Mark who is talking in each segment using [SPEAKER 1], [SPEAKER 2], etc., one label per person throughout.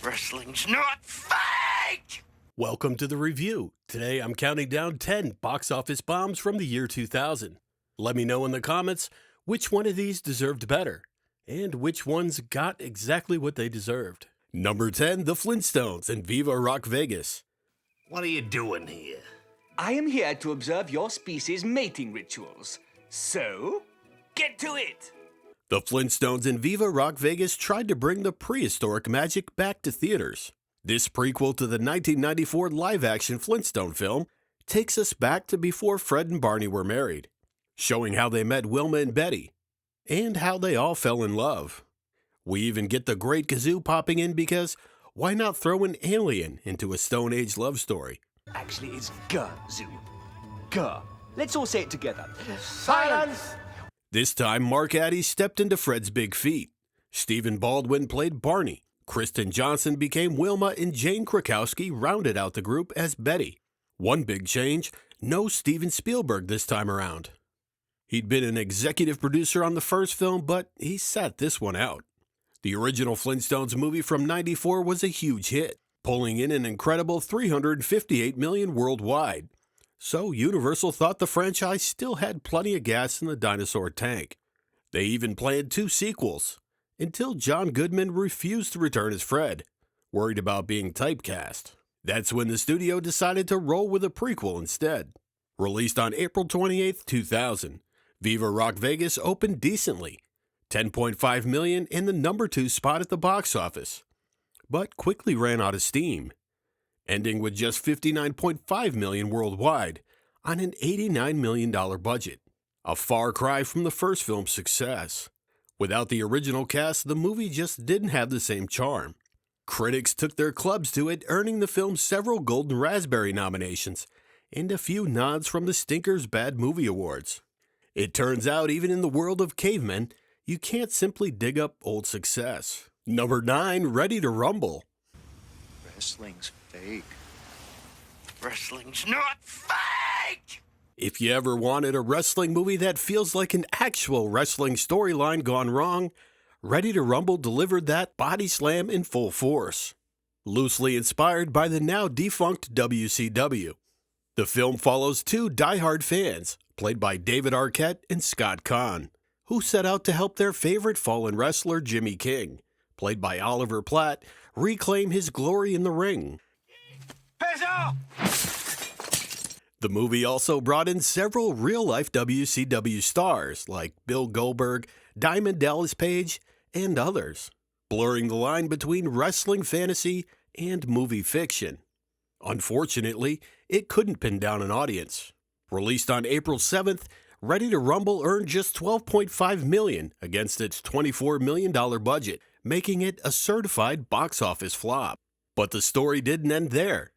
[SPEAKER 1] Wrestling's not fake!
[SPEAKER 2] Welcome to the review. Today I'm counting down 10 box office bombs from the year 2000. Let me know in the comments which one of these deserved better, and which ones got exactly what they deserved. Number 10, The Flintstones and Viva Rock Vegas.
[SPEAKER 1] What are you doing here?
[SPEAKER 3] I am here to observe your species' mating rituals. So, get to it!
[SPEAKER 2] The Flintstones and Viva Rock Vegas tried to bring the prehistoric magic back to theaters. This prequel to the 1994 live-action Flintstone film takes us back to before Fred and Barney were married, showing how they met Wilma and Betty, and how they all fell in love. We even get the Great Kazoo popping in because why not throw an alien into a Stone Age love story?
[SPEAKER 3] Actually, it's Gazoo. Gah. Let's all say it together.
[SPEAKER 1] Silence!
[SPEAKER 2] This time, Mark Addy stepped into Fred's big feet. Stephen Baldwin played Barney. Kristen Johnson became Wilma, and Jane Krakowski rounded out the group as Betty. One big change, no Steven Spielberg this time around. He'd been an executive producer on the first film, but he sat this one out. The original Flintstones movie from '94 was a huge hit, pulling in an incredible $358 million worldwide. So Universal thought the franchise still had plenty of gas in the dinosaur tank. They even planned 2 sequels, until John Goodman refused to return as Fred, worried about being typecast. That's when the studio decided to roll with a prequel instead. Released on April 28, 2000, Viva Rock Vegas opened decently, $10.5 million in the number 2 spot at the box office, but quickly ran out of steam, ending with just $59.5 million worldwide on an $89 million budget, a far cry from the first film's success. Without the original cast, the movie just didn't have the same charm. Critics took their clubs to it, earning the film several Golden Raspberry nominations and a few nods from the Stinker's Bad Movie Awards. It turns out, even in the world of cavemen, you can't simply dig up old success. Number 9, Ready to Rumble.
[SPEAKER 4] Wrestling's fake.
[SPEAKER 1] Wrestling's not fake!
[SPEAKER 2] If you ever wanted a wrestling movie that feels like an actual wrestling storyline gone wrong, Ready to Rumble delivered that body slam in full force. Loosely inspired by the now defunct WCW. The film follows 2 diehard fans, played by David Arquette and Scott Caan, who set out to help their favorite fallen wrestler Jimmy King, played by Oliver Platt, reclaim his glory in the ring. The movie also brought in several real-life WCW stars like Bill Goldberg, Diamond Dallas Page, and others, blurring the line between wrestling fantasy and movie fiction. Unfortunately, it couldn't pin down an audience. Released on April 7th, Ready to Rumble earned just $12.5 million against its $24 million budget, making it a certified box office flop. But the story didn't end there.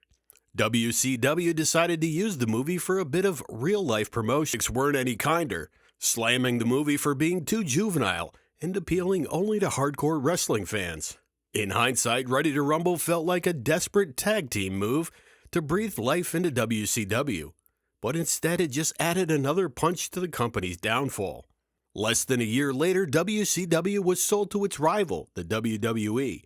[SPEAKER 2] WCW decided to use the movie for a bit of real-life promotion. Weren't any kinder, slamming the movie for being too juvenile and appealing only to hardcore wrestling fans. In hindsight, Ready to Rumble felt like a desperate tag team move to breathe life into WCW, but instead it just added another punch to the company's downfall. Less than a year later, WCW was sold to its rival, the WWE,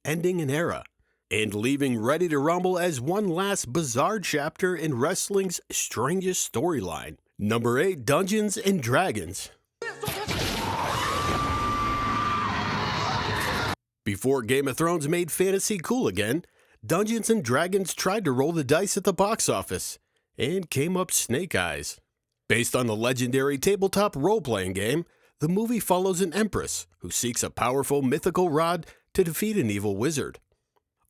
[SPEAKER 2] ending an era, and leaving Ready to Rumble as one last bizarre chapter in wrestling's strangest storyline. Number 8, Dungeons and Dragons. Before Game of Thrones made fantasy cool again, Dungeons and Dragons tried to roll the dice at the box office, and came up snake eyes. Based on the legendary tabletop role-playing game, the movie follows an empress who seeks a powerful mythical rod to defeat an evil wizard.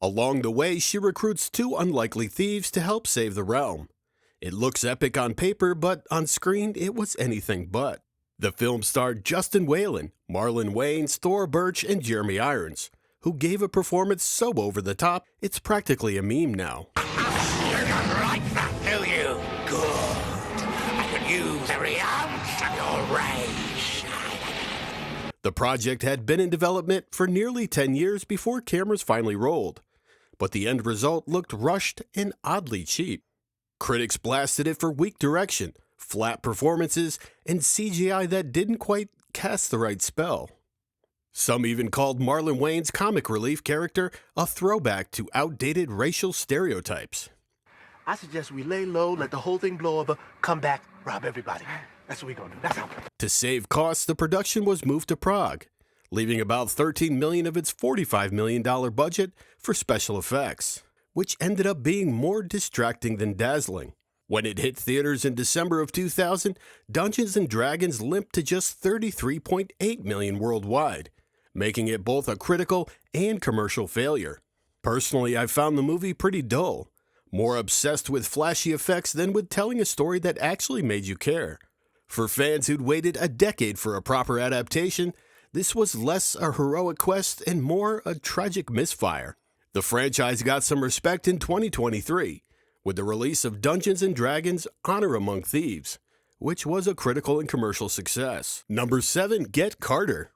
[SPEAKER 2] Along the way, she recruits 2 unlikely thieves to help save the realm. It looks epic on paper, but on screen it was anything but. The film starred Justin Whalen, Marlon Wayans, Thor Birch, and Jeremy Irons, who gave a performance so over the top, it's practically a meme now.
[SPEAKER 1] You're not like that, do you? Good. I could use every ounce of your rage.
[SPEAKER 2] The project had been in development for nearly 10 years before cameras finally rolled, but the end result looked rushed and oddly cheap. Critics blasted it for weak direction, flat performances, and CGI that didn't quite cast the right spell. Some even called Marlon Wayne's comic relief character a throwback to outdated racial stereotypes.
[SPEAKER 5] I suggest we lay low, let the whole thing blow over, come back, rob everybody. That's what we're gonna do. That's how.
[SPEAKER 2] To save costs, the production was moved to Prague, leaving about $13 million of its $45 million budget for special effects, which ended up being more distracting than dazzling. When it hit theaters in December of 2000, Dungeons & Dragons limped to just $33.8 million worldwide, making it both a critical and commercial failure. Personally, I found the movie pretty dull, more obsessed with flashy effects than with telling a story that actually made you care. For fans who'd waited a decade for a proper adaptation, this was less a heroic quest and more a tragic misfire. The franchise got some respect in 2023, with the release of Dungeons & Dragons Honor Among Thieves, which was a critical and commercial success. Number 7, Get Carter.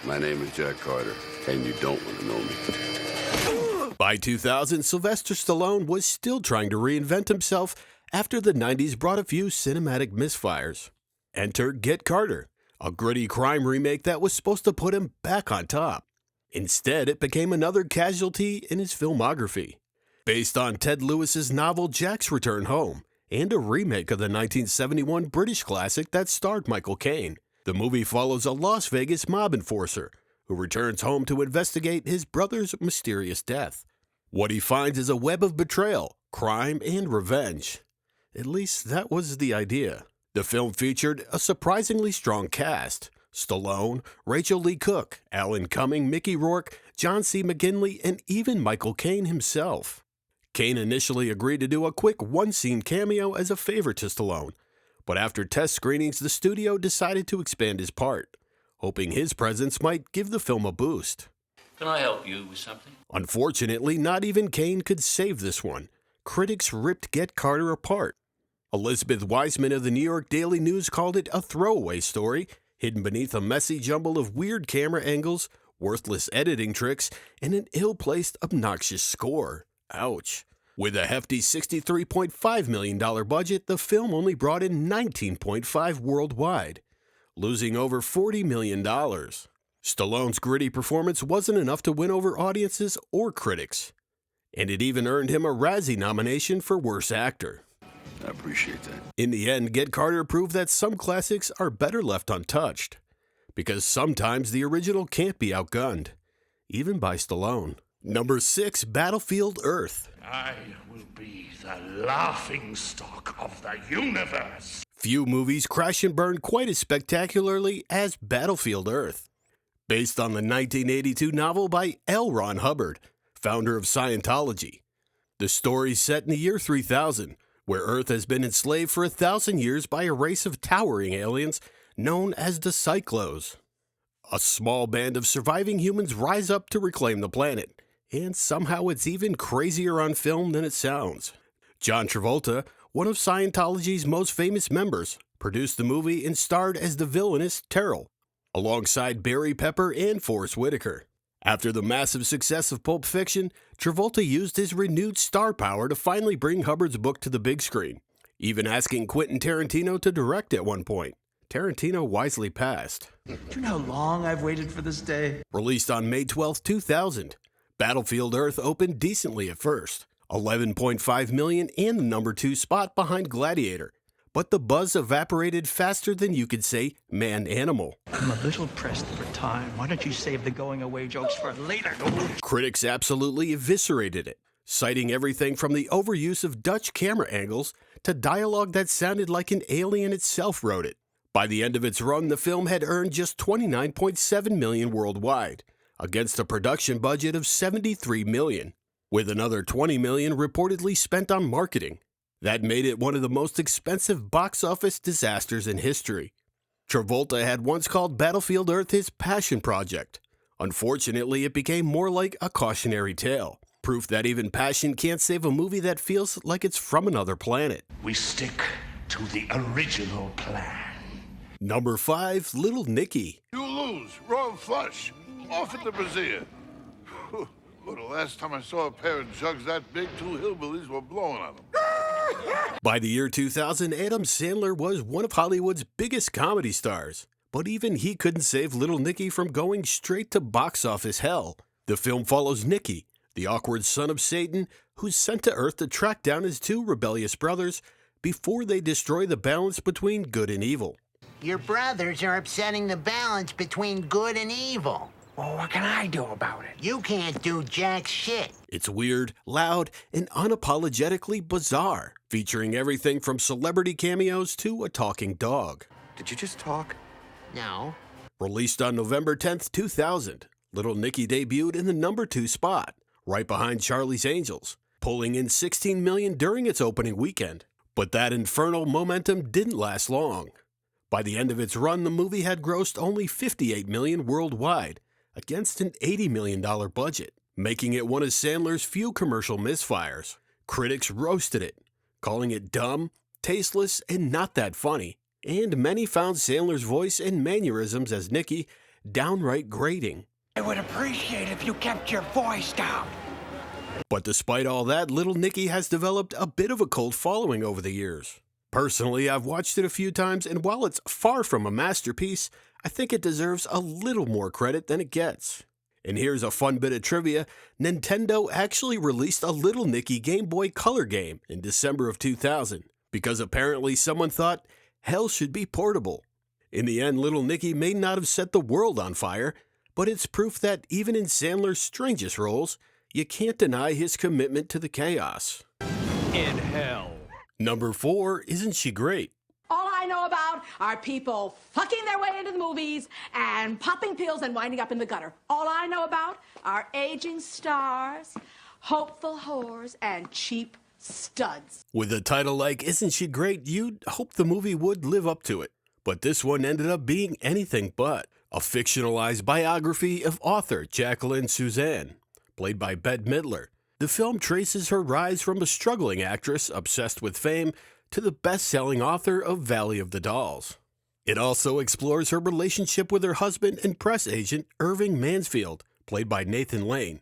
[SPEAKER 6] My name is Jack Carter, and you don't want to know me.
[SPEAKER 2] By 2000, Sylvester Stallone was still trying to reinvent himself after the 90s brought a few cinematic misfires. Enter Get Carter, a gritty crime remake that was supposed to put him back on top. Instead, it became another casualty in his filmography. Based on Ted Lewis's novel Jack's Return Home, and a remake of the 1971 British classic that starred Michael Caine, the movie follows a Las Vegas mob enforcer who returns home to investigate his brother's mysterious death. What he finds is a web of betrayal, crime, and revenge. At least that was the idea. The film featured a surprisingly strong cast: Stallone, Rachel Lee Cook, Alan Cumming, Mickey Rourke, John C. McGinley, and even Michael Caine himself. Caine initially agreed to do a quick one-scene cameo as a favor to Stallone, but after test screenings, the studio decided to expand his part, hoping his presence might give the film a boost.
[SPEAKER 7] Can I help you with something?
[SPEAKER 2] Unfortunately, not even Caine could save this one. Critics ripped Get Carter apart. Elizabeth Wiseman of the New York Daily News called it a throwaway story, hidden beneath a messy jumble of weird camera angles, worthless editing tricks, and an ill-placed, obnoxious score. Ouch. With a hefty $63.5 million budget, the film only brought in $19.5 worldwide, losing over $40 million. Stallone's gritty performance wasn't enough to win over audiences or critics, and it even earned him a Razzie nomination for Worst Actor.
[SPEAKER 6] I appreciate that.
[SPEAKER 2] In the end, Get Carter proved that some classics are better left untouched, because sometimes the original can't be outgunned, even by Stallone. Number 6, Battlefield Earth.
[SPEAKER 1] I will be the laughingstock of the universe.
[SPEAKER 2] Few movies crash and burn quite as spectacularly as Battlefield Earth. Based on the 1982 novel by L. Ron Hubbard, founder of Scientology. The story's set in the year 3000, where Earth has been enslaved for 1,000 years by a race of towering aliens known as the Cyclos. A small band of surviving humans rise up to reclaim the planet, and somehow it's even crazier on film than it sounds. John Travolta, one of Scientology's most famous members, produced the movie and starred as the villainous Terrell, alongside Barry Pepper and Forrest Whitaker. After the massive success of Pulp Fiction, Travolta used his renewed star power to finally bring Hubbard's book to the big screen, even asking Quentin Tarantino to direct at one point. Tarantino wisely passed.
[SPEAKER 8] Do you know how long I've waited for this day?
[SPEAKER 2] Released on May 12, 2000, Battlefield Earth opened decently at first, $11.5 million and the number 2 spot behind Gladiator. But the buzz evaporated faster than you could say man-animal.
[SPEAKER 8] I'm a little pressed for time. Why don't you save the going-away jokes for later?
[SPEAKER 2] Critics absolutely eviscerated it, citing everything from the overuse of Dutch camera angles to dialogue that sounded like an alien itself wrote it. By the end of its run, the film had earned just $29.7 million worldwide, against a production budget of $73 million, with another $20 million reportedly spent on marketing. That made it one of the most expensive box office disasters in history. Travolta had once called Battlefield Earth his passion project. Unfortunately, it became more like a cautionary tale, proof that even passion can't save a movie that feels like it's from another planet.
[SPEAKER 1] We stick to the original plan.
[SPEAKER 2] Number 5, Little Nicky.
[SPEAKER 9] You lose. Wrong flush. Off at the brazier. Well, the last time I saw a pair of jugs that big, 2 hillbillies were blowing on them.
[SPEAKER 2] By the year 2000, Adam Sandler was one of Hollywood's biggest comedy stars, But even he couldn't save little Nicky from going straight to box office hell. The film follows Nicky, the awkward son of Satan, who's sent to Earth to track down his two rebellious brothers before they destroy the balance between good and evil.
[SPEAKER 10] Your brothers are upsetting the balance between good and evil.
[SPEAKER 5] Well, what can I do about it?
[SPEAKER 10] You can't do jack shit.
[SPEAKER 2] It's weird, loud, and unapologetically bizarre, featuring everything from celebrity cameos to a talking dog.
[SPEAKER 4] Did you just talk?
[SPEAKER 10] No.
[SPEAKER 2] Released on November 10th, 2000, Little Nicky debuted in the number 2 spot, right behind Charlie's Angels, pulling in $16 million during its opening weekend. But that infernal momentum didn't last long. By the end of its run, the movie had grossed only $58 million worldwide, against an $80 million budget, making it one of Sandler's few commercial misfires. Critics roasted it, calling it dumb, tasteless, and not that funny, and many found Sandler's voice and mannerisms as Nicky downright grating.
[SPEAKER 5] I would appreciate if you kept your voice down.
[SPEAKER 2] But despite all that, Little Nicky has developed a bit of a cult following over the years. Personally, I've watched it a few times, and while it's far from a masterpiece, I think it deserves a little more credit than it gets. And here's a fun bit of trivia. Nintendo actually released a Little Nicky Game Boy Color game in December of 2000, because apparently someone thought hell should be portable. In the end, Little Nicky may not have set the world on fire, but it's proof that even in Sandler's strangest roles, you can't deny his commitment to the chaos.
[SPEAKER 11] In hell.
[SPEAKER 2] Number 4, Isn't She Great?
[SPEAKER 12] All I know about are people fucking their way into the movies and popping pills and winding up in the gutter. All I know about are aging stars, hopeful whores, and cheap studs.
[SPEAKER 2] With a title like Isn't She Great, you'd hope the movie would live up to it. But this one ended up being anything but. A fictionalized biography of author Jacqueline Suzanne, played by Bette Midler. The film traces her rise from a struggling actress obsessed with fame to the best-selling author of Valley of the Dolls. It also explores her relationship with her husband and press agent Irving Mansfield, played by Nathan Lane,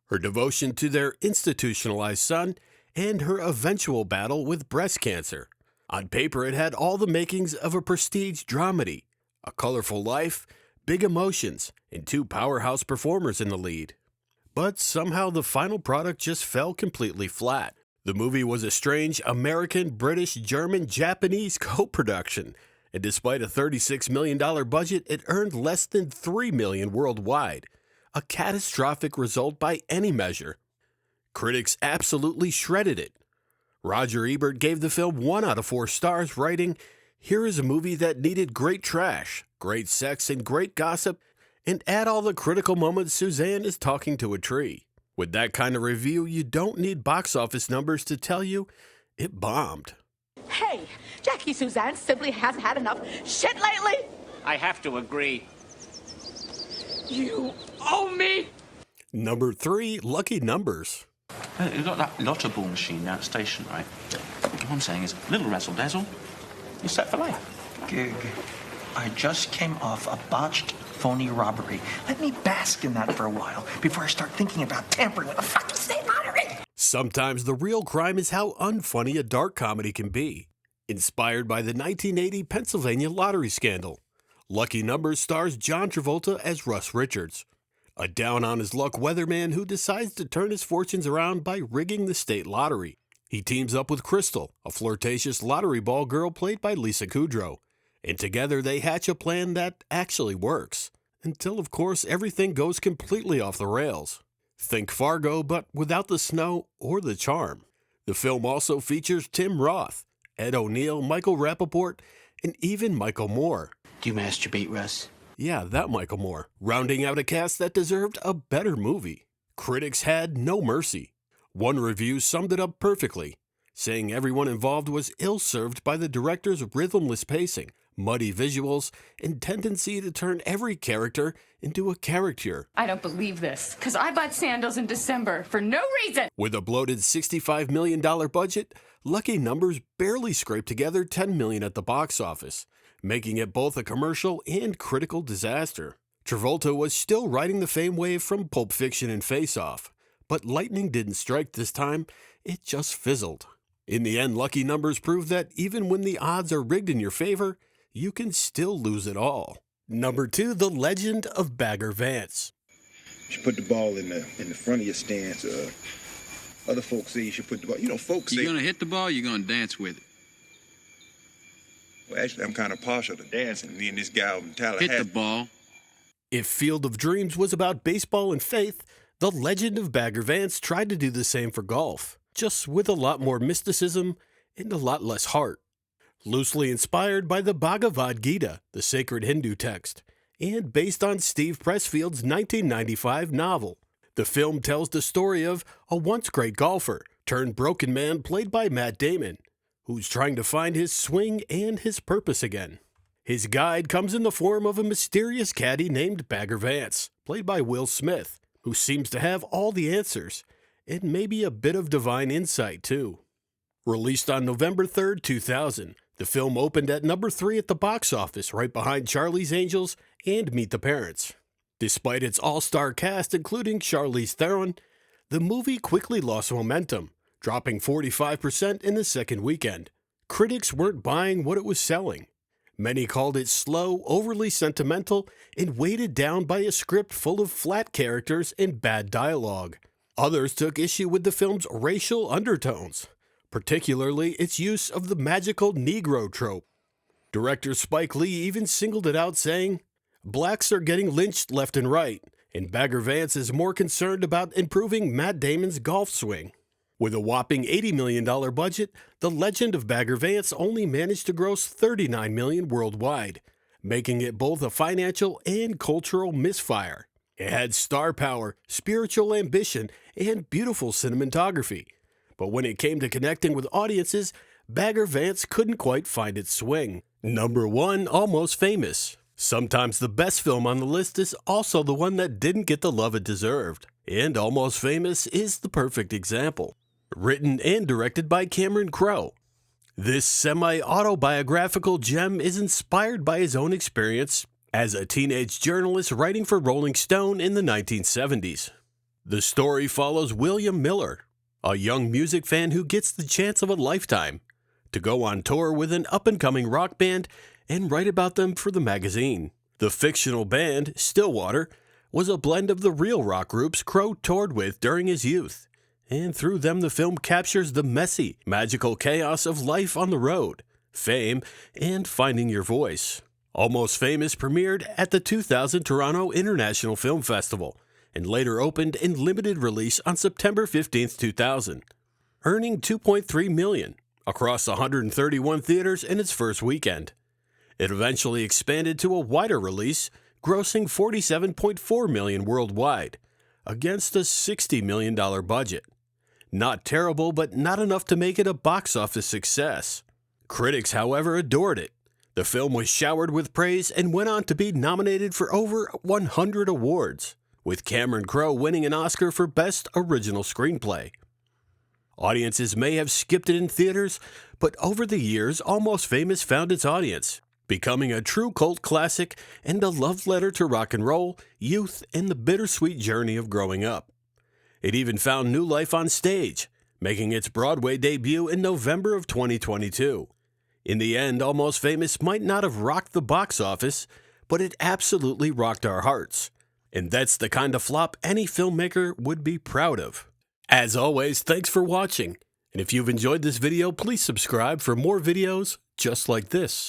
[SPEAKER 2] her devotion to their institutionalized son, and her eventual battle with breast cancer. On paper, it had all the makings of a prestige dramedy, a colorful life, big emotions, and 2 powerhouse performers in the lead. But somehow the final product just fell completely flat. The movie was a strange American, British, German, Japanese co-production, and despite a $36 million budget, it earned less than $3 million worldwide, a catastrophic result by any measure. Critics absolutely shredded it. Roger Ebert gave the film 1 out of 4 stars, writing, "Here is a movie that needed great trash, great sex, and great gossip, and add all the critical moments Suzanne is talking to a tree." With that kind of review, you don't need box office numbers to tell you it bombed.
[SPEAKER 12] Hey, Jackie Suzanne simply hasn't had enough shit lately.
[SPEAKER 7] I have to agree.
[SPEAKER 12] You owe me.
[SPEAKER 2] Number 3, Lucky Numbers.
[SPEAKER 13] You've got that lotterball machine down at the station, right? What I'm saying is, little razzle-dazzle, you're set for life.
[SPEAKER 8] Gig. I just came off a botched, phony robbery. Let me bask in that for a while before I start thinking about tampering with the fucking state lottery.
[SPEAKER 2] Sometimes the real crime is how unfunny a dark comedy can be. Inspired by the 1980 Pennsylvania lottery scandal, Lucky Numbers stars John Travolta as Russ Richards, a down-on-his-luck weatherman who decides to turn his fortunes around by rigging the state lottery. He teams up with Crystal, a flirtatious lottery ball girl played by Lisa Kudrow, and together they hatch a plan that actually works. Until, of course, everything goes completely off the rails. Think Fargo, but without the snow or the charm. The film also features Tim Roth, Ed O'Neill, Michael Rappaport, and even Michael Moore.
[SPEAKER 10] Do you masturbate, Russ?
[SPEAKER 2] Yeah, that Michael Moore, rounding out a cast that deserved a better movie. Critics had no mercy. One review summed it up perfectly, saying everyone involved was ill-served by the director's rhythmless pacing, muddy visuals, and tendency to turn every character into a caricature.
[SPEAKER 14] I don't believe this, because I bought sandals in December for no reason.
[SPEAKER 2] With a bloated $65 million budget, Lucky Numbers barely scraped together $10 million at the box office, making it both a commercial and critical disaster. Travolta was still riding the fame wave from Pulp Fiction and Face Off, but lightning didn't strike this time, it just fizzled. In the end, Lucky Numbers proved that even when the odds are rigged in your favor, you can still lose it all. Number 2, The Legend of Bagger Vance.
[SPEAKER 15] You should put the ball in the front of your stance. Other folks say you should put the ball. You know, folks say...
[SPEAKER 16] You gonna hit the ball, or you gonna dance with it?
[SPEAKER 15] Well, actually, I'm kind of partial to dancing. Me and this guy in Tallahassee.
[SPEAKER 16] Hit the ball.
[SPEAKER 2] If Field of Dreams was about baseball and faith, The Legend of Bagger Vance tried to do the same for golf, just with a lot more mysticism and a lot less heart. Loosely inspired by the Bhagavad Gita, the sacred Hindu text, and based on Steve Pressfield's 1995 novel. The film tells the story of a once great golfer turned broken man played by Matt Damon, who's trying to find his swing and his purpose again. His guide comes in the form of a mysterious caddy named Bagger Vance, played by Will Smith, who seems to have all the answers, and maybe a bit of divine insight too. Released on November 3rd, 2000, the film opened at number 3 at the box office, right behind Charlie's Angels and Meet the Parents. Despite its all-star cast, including Charlize Theron, the movie quickly lost momentum, dropping 45% in the second weekend. Critics weren't buying what it was selling. Many called it slow, overly sentimental, and weighted down by a script full of flat characters and bad dialogue. Others took issue with the film's racial undertones, particularly its use of the magical Negro trope. Director Spike Lee even singled it out, saying, "Blacks are getting lynched left and right, and Bagger Vance is more concerned about improving Matt Damon's golf swing." With a whopping $80 million budget, The Legend of Bagger Vance only managed to gross $39 million worldwide, making it both a financial and cultural misfire. It had star power, spiritual ambition, and beautiful cinematography. But when it came to connecting with audiences, Bagger Vance couldn't quite find its swing. Number 1, Almost Famous. Sometimes the best film on the list is also the one that didn't get the love it deserved. And Almost Famous is the perfect example. Written and directed by Cameron Crowe. This semi-autobiographical gem is inspired by his own experience as a teenage journalist writing for Rolling Stone in the 1970s. The story follows William Miller, a young music fan who gets the chance of a lifetime to go on tour with an up-and-coming rock band and write about them for the magazine. The fictional band, Stillwater, was a blend of the real rock groups Crowe toured with during his youth, and through them the film captures the messy, magical chaos of life on the road, fame, and finding your voice. Almost Famous premiered at the 2000 Toronto International Film Festival and later opened in limited release on September 15, 2000, earning $2.3 million across 131 theaters in its first weekend. It eventually expanded to a wider release, grossing $47.4 million worldwide, against a $60 million budget. Not terrible, but not enough to make it a box office success. Critics, however, adored it. The film was showered with praise and went on to be nominated for over 100 awards, with Cameron Crowe winning an Oscar for Best Original Screenplay. Audiences may have skipped it in theaters, but over the years, Almost Famous found its audience, becoming a true cult classic and a love letter to rock and roll, youth, and the bittersweet journey of growing up. It even found new life on stage, making its Broadway debut in November of 2022. In the end, Almost Famous might not have rocked the box office, but it absolutely rocked our hearts. And that's the kind of flop any filmmaker would be proud of. As always, thanks for watching. And if you've enjoyed this video, please subscribe for more videos just like this.